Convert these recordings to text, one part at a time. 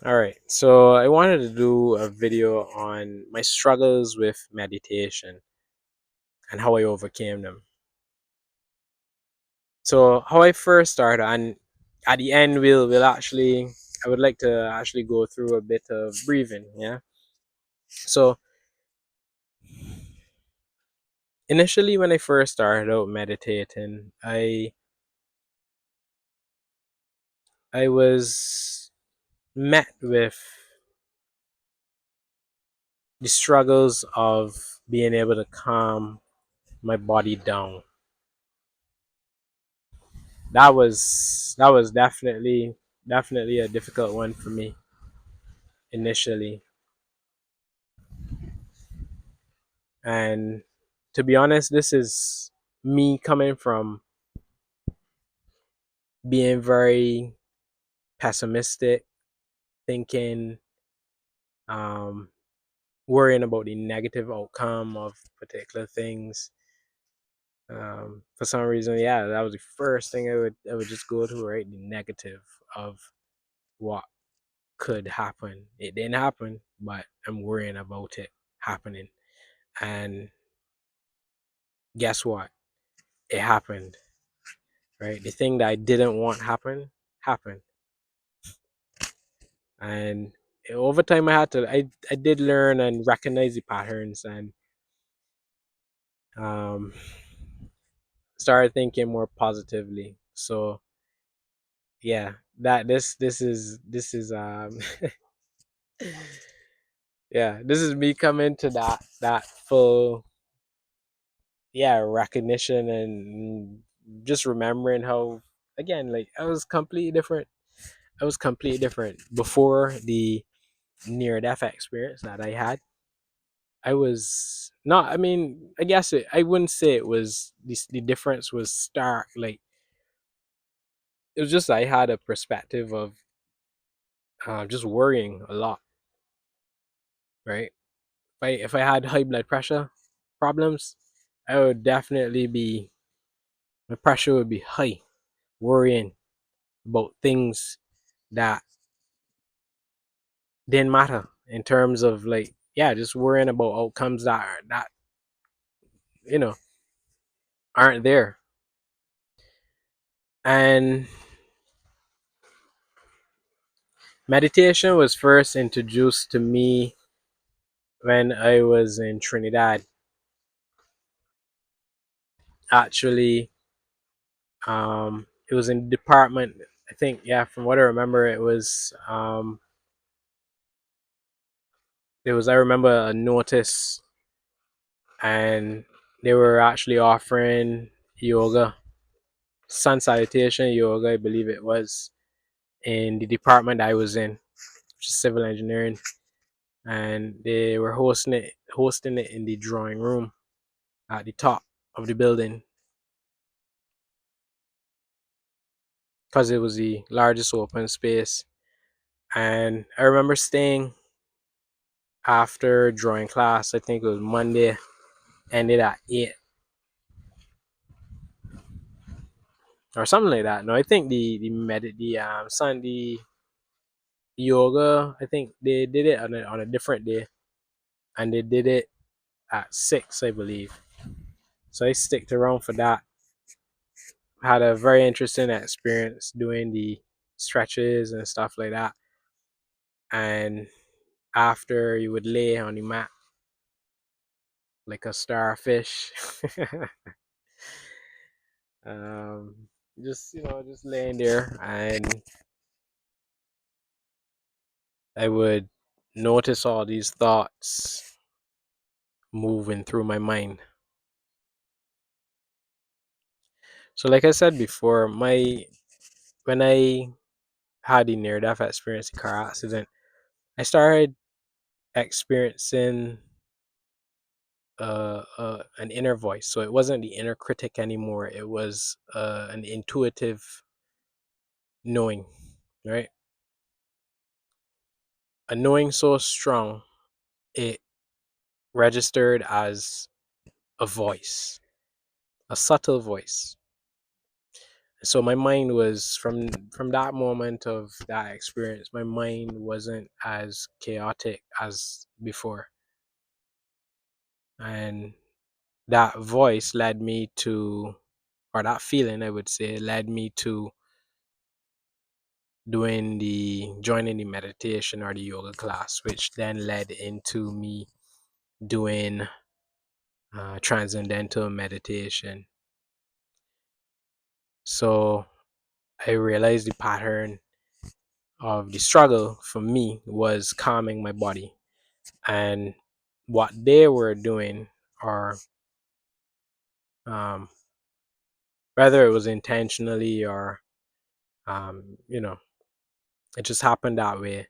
All right, so I wanted to do a video on my struggles with meditation and how I overcame them. So how I first started, and at the end, we'll actually, I would like to actually go through a bit of breathing. Yeah. So initially, when I first started out meditating, I was met with the struggles of being able to calm my body down. That was definitely a difficult one for me initially. And to be honest, this is me coming from being very pessimistic, thinking, um, worrying about the negative outcome of particular things. For some reason, yeah, that was the first thing I would just go to, right? The negative of what could happen. It didn't happen, but I'm worrying about it happening. And guess what? It happened, right? The thing that I didn't want happen happened. And over time I did learn and recognize the patterns and um started thinking more positively. So yeah, that this is yeah, this is me coming to that full, yeah, recognition and just remembering how, again, like I was completely different before the near death experience that I had. I was not, I mean, I guess I wouldn't say it was the difference was stark. Like, it was just I had a perspective of just worrying a lot, right? If I had high blood pressure problems, I would definitely be, my pressure would be high, worrying about things that didn't matter in terms of, like, yeah, just worrying about outcomes that you know aren't there. And meditation was first introduced to me when I was in Trinidad. Actually, it was in the department. I think, yeah, from what I remember, I remember a notice, and they were actually offering yoga, sun salutation yoga, I believe it was, in the department I was in, which is civil engineering, and they were hosting it in the drawing room at the top of the building because it was the largest open space. And I remember staying after drawing class. I think it was Monday, ended at 8 or something like that. No, I think the Sunday yoga, I think they did it on a different day, and they did it at 6, I believe. So I sticked around for that. Had a very interesting experience doing the stretches and stuff like that. And after, you would lay on the mat like a starfish. um, just laying there, and I would notice all these thoughts moving through my mind. So, like I said before, my when I had the near death experience, the car accident, I started experiencing an inner voice. So it wasn't the inner critic anymore. It was an intuitive knowing, right? A knowing so strong it registered as a voice, a subtle voice. So my mind was from that moment of that experience, my mind wasn't as chaotic as before. And that voice led me to, or that feeling, I would say, led me to joining the meditation or the yoga class, which then led into me doing transcendental meditation. So I realized the pattern of the struggle for me was calming my body. And what they were doing, or um, whether it was intentionally or, you know, it just happened that way.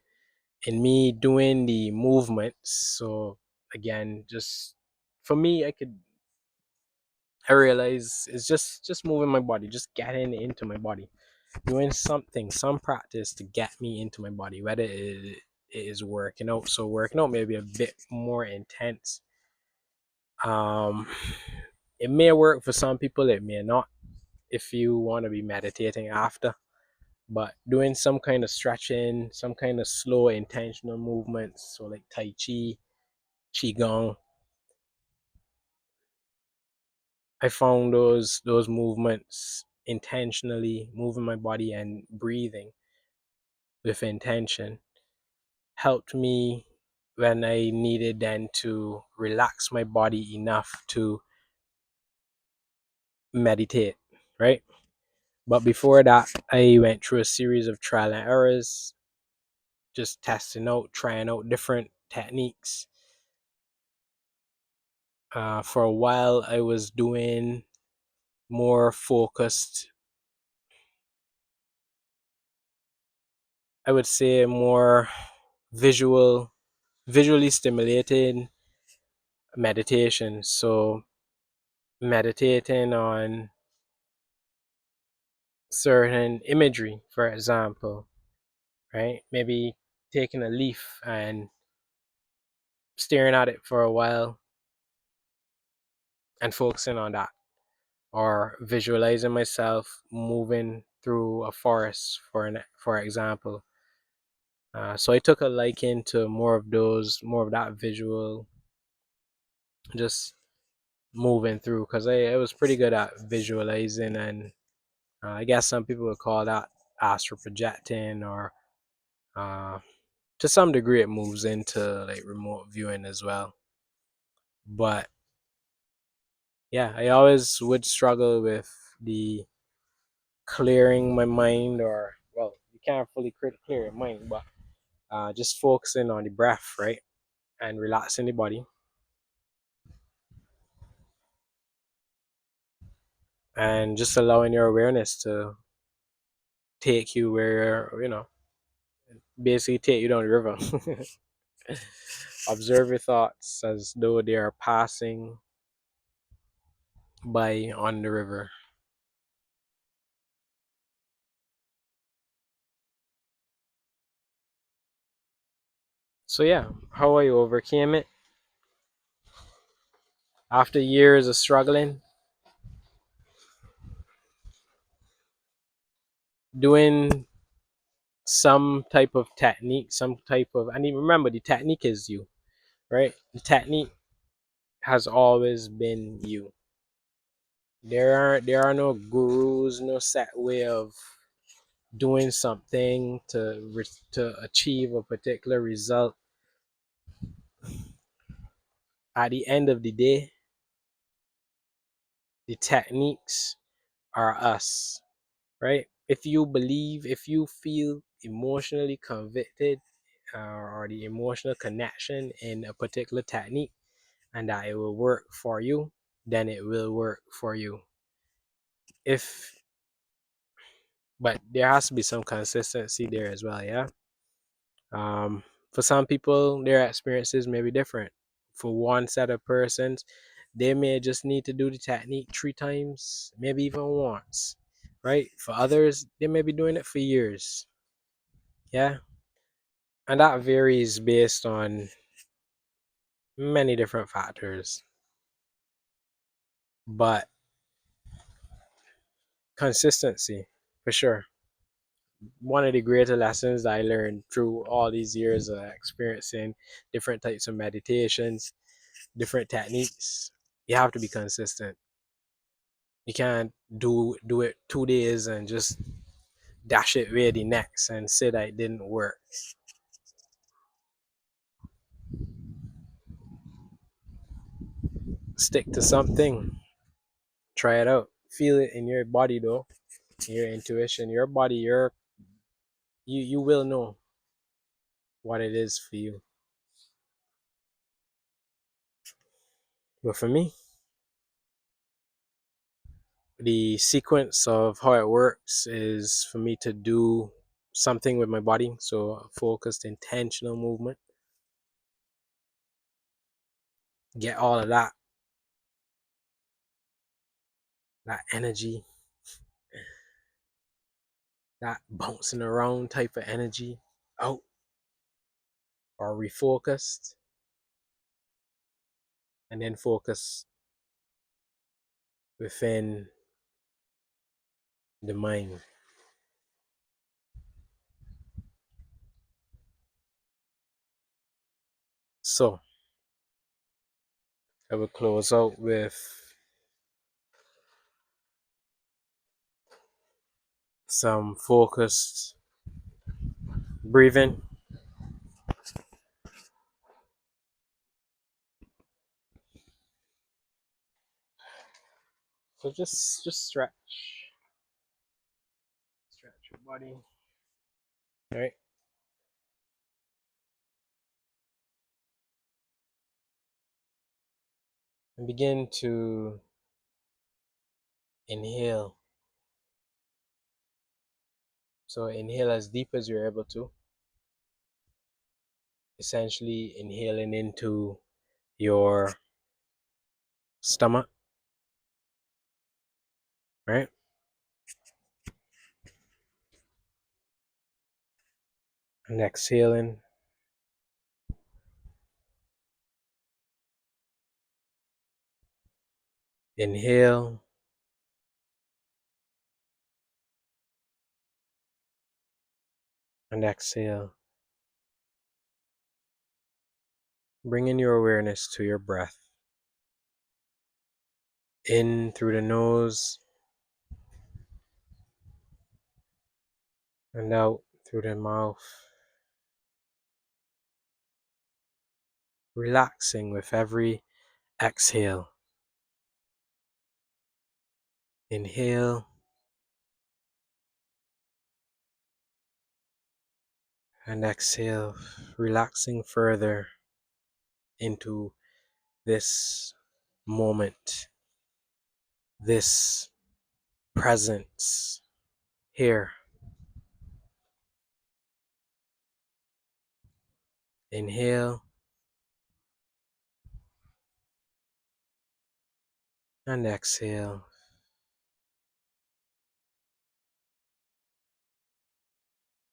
In me doing the movements, so again, just for me, I realize it's just moving my body, just getting into my body, doing something, some practice to get me into my body, whether it is working out. So working out may be a bit more intense. Um, it may work for some people, it may not. If you want to be meditating after, but doing some kind of stretching, some kind of slow, intentional movements, so like Tai Chi, Qigong, I found those movements intentionally moving my body and breathing with intention helped me when I needed then to relax my body enough to meditate, right? But before that, I went through a series of trial and errors, just testing out, trying out different techniques. For a while, I was doing more focused, I would say more visually stimulated meditation. So meditating on certain imagery, for example, right? Maybe taking a leaf and staring at it for a while and focusing on that, or visualizing myself moving through a forest, for example. So I took a liking to more of that visual, just moving through, because I was pretty good at visualizing, and I guess some people would call that astral projecting, or uh, to some degree it moves into like remote viewing as well. But yeah, I always would struggle with the clearing my mind, or well, you can't fully clear your mind, but just focusing on the breath, right, and relaxing the body, and just allowing your awareness to take you where, basically take you down the river. Observe your thoughts as though they are passing by on the river. So yeah, how I overcame it after years of struggling, doing some type of technique, some type of, and even remember, the technique is you, right? The technique has always been you. There are no gurus, no set way of doing something to achieve a particular result. At the end of the day, the techniques are us, right? If you believe, if you feel emotionally convicted, or the emotional connection in a particular technique, and that it will work for you, then it will work for you. If But there has to be some consistency there as well, yeah. Um, for some people, their experiences may be different. For one set of persons, they may just need to do the technique 3 times, maybe even once, right? For others, they may be doing it for years, yeah. And that varies based on many different factors. But Consistency, for sure. One of the greater lessons I learned through all these years of experiencing different types of meditations, different techniques, you have to be consistent. You can't do it 2 days and just dash it way the next and say that it didn't work. Stick to something. Try it out. Feel it in your body though. Your intuition, your body, you will know what it is for you. But for me, the sequence of how it works is for me to do something with my body. So focused, intentional movement. Get all of that energy, that bouncing around type of energy out, or refocused, and then focus within the mind. So I will close out with some focused breathing. So just stretch your body. All right. And begin to inhale. So inhale as deep as you're able to, essentially inhaling into your stomach, right? And exhaling. Inhale and exhale. Bringing your awareness to your breath. In through the nose and out through the mouth. Relaxing with every exhale. Inhale and exhale, relaxing further into this moment, this presence here. Inhale and exhale.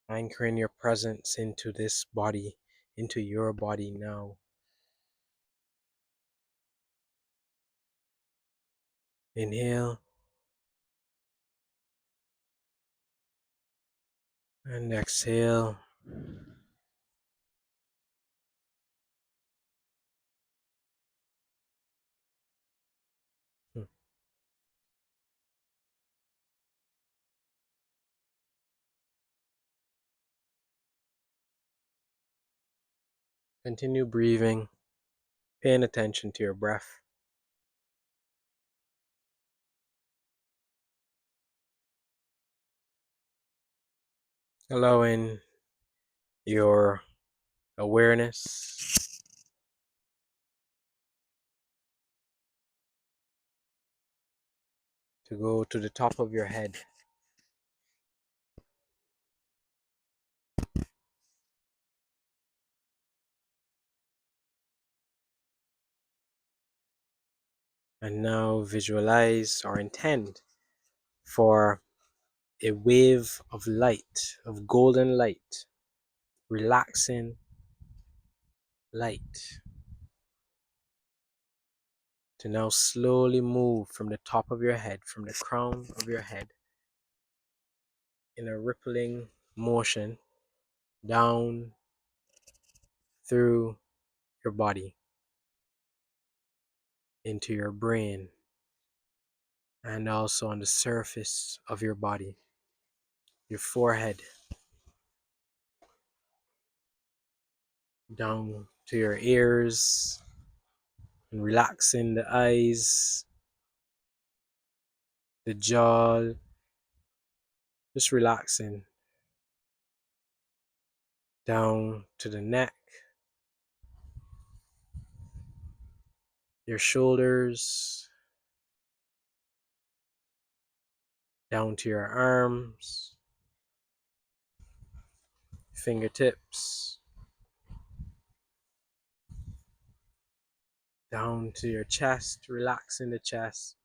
Anchoring your presence into this body, into your body now. Inhale and exhale. Continue breathing, paying attention to your breath. Allowing your awareness to go to the top of your head. And now visualize or intend for a wave of light, of golden light, relaxing light, to now slowly move from the top of your head, from the crown of your head, in a rippling motion down through your body into your brain and also on the surface of your body, your forehead, down to your ears, and relaxing the eyes, the jaw, just relaxing down to the neck, your shoulders, down to your arms, fingertips, down to your chest, relaxing the chest,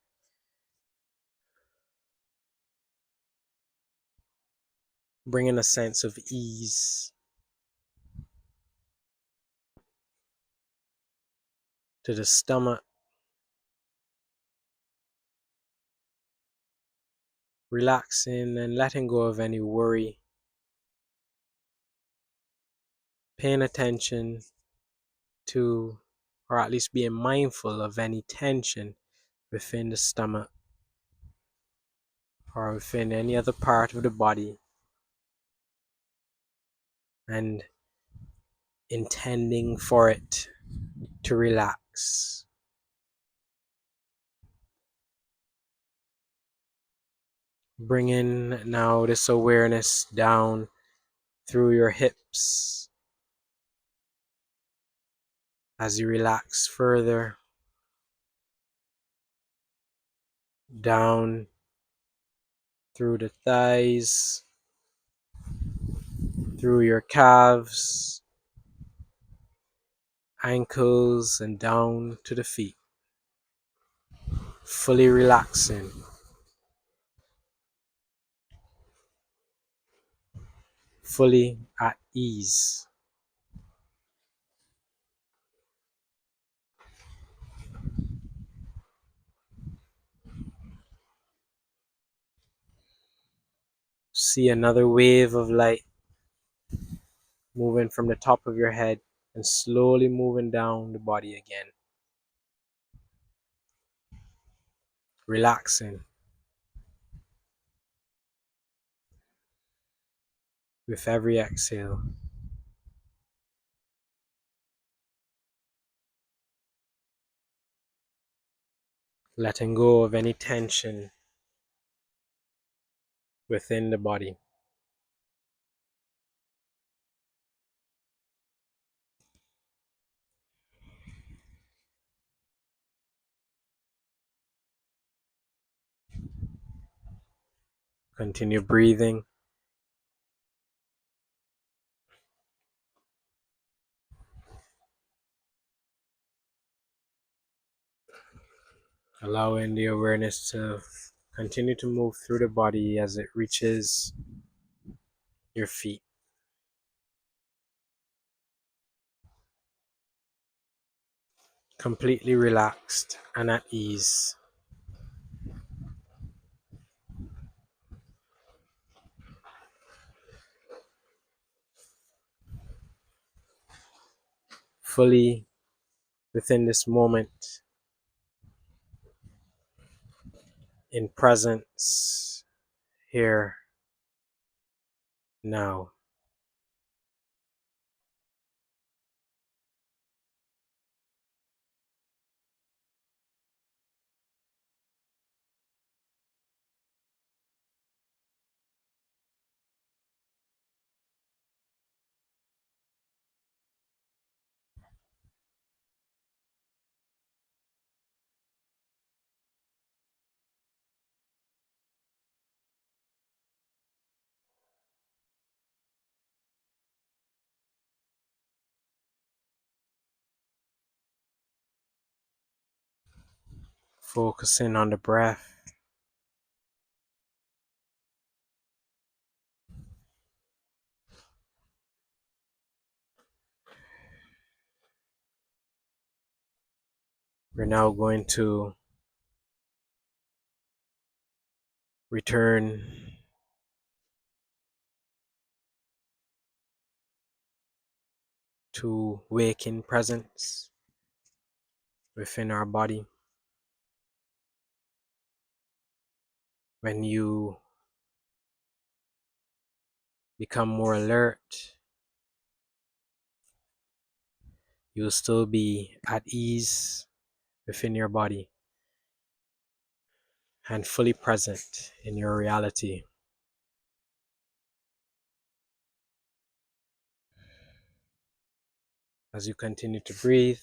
bringing a sense of ease to the stomach, relaxing and letting go of any worry, paying attention to, or at least being mindful of any tension within the stomach or within any other part of the body, and intending for it to relax. Bringing now this awareness down through your hips as you relax further, down through the thighs, through your calves, ankles, and down to the feet, fully relaxing, fully at ease. See another wave of light moving from the top of your head and slowly moving down the body again, relaxing with every exhale. Letting go of any tension within the body. Continue breathing. Allowing the awareness to continue to move through the body as it reaches your feet. Completely relaxed and at ease. Fully within this moment, in presence, here, now. Focusing on the breath. We're now going to return to waking presence within our body. When you become more alert, you'll still be at ease within your body and fully present in your reality. As you continue to breathe,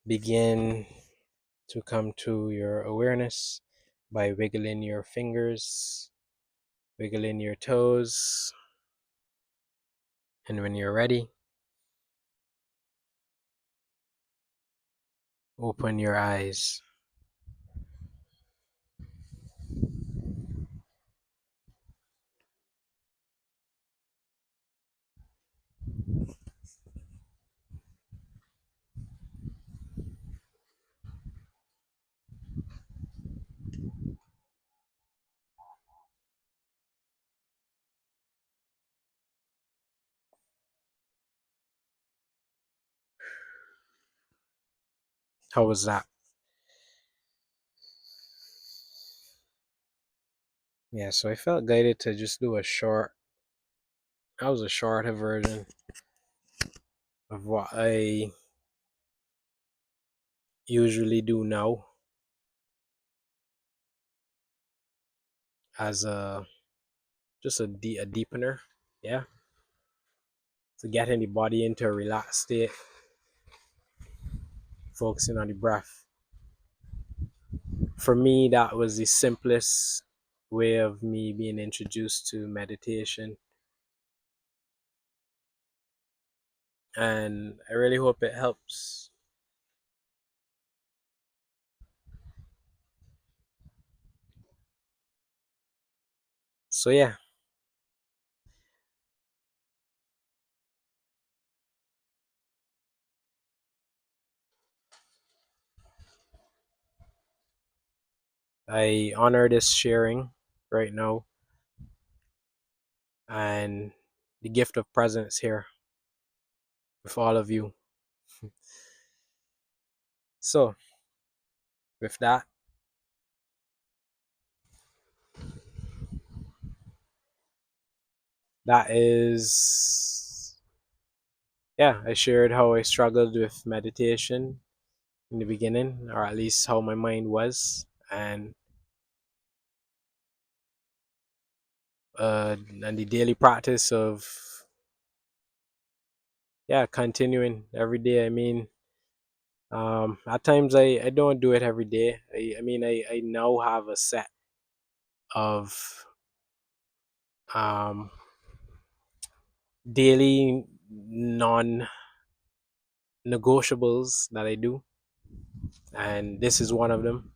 begin to come to your awareness by wiggling your fingers, wiggling your toes, and when you're ready, open your eyes. How was that? Yeah, so I felt guided to just do that was a shorter version of what I usually do now as a deepener. Yeah, to get the body into a relaxed state, focusing on the breath. For me, that was the simplest way of me being introduced to meditation, and I really hope it helps. So yeah, I honor this sharing right now and the gift of presence here with all of you. So with that, that is, yeah, I shared how I struggled with meditation in the beginning, or at least how my mind was, and the daily practice of, yeah, continuing every day. I mean, at times I don't do it every day. I now have a set of um daily non negotiables that I do, and this is one of them.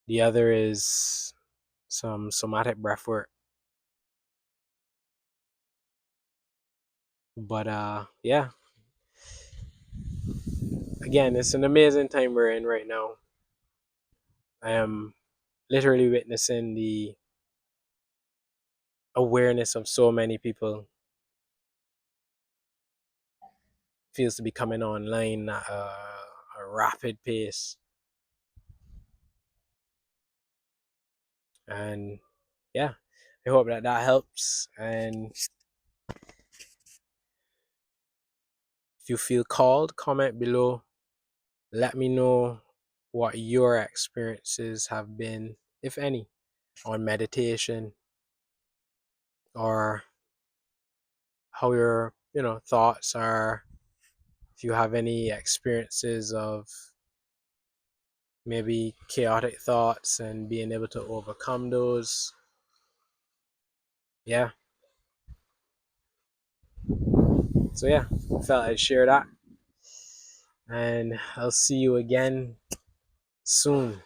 The other is some somatic breath work. But yeah, again, it's an amazing time we're in right now. I am literally witnessing the awareness of so many people feels to be coming online at a rapid pace. And yeah, I hope that that helps. And if you feel called, comment below. Let me know what your experiences have been, if any, on meditation, or how your thoughts are. If you have any experiences of maybe chaotic thoughts and being able to overcome those. Yeah. So yeah, I felt I'd share that. And I'll see you again soon.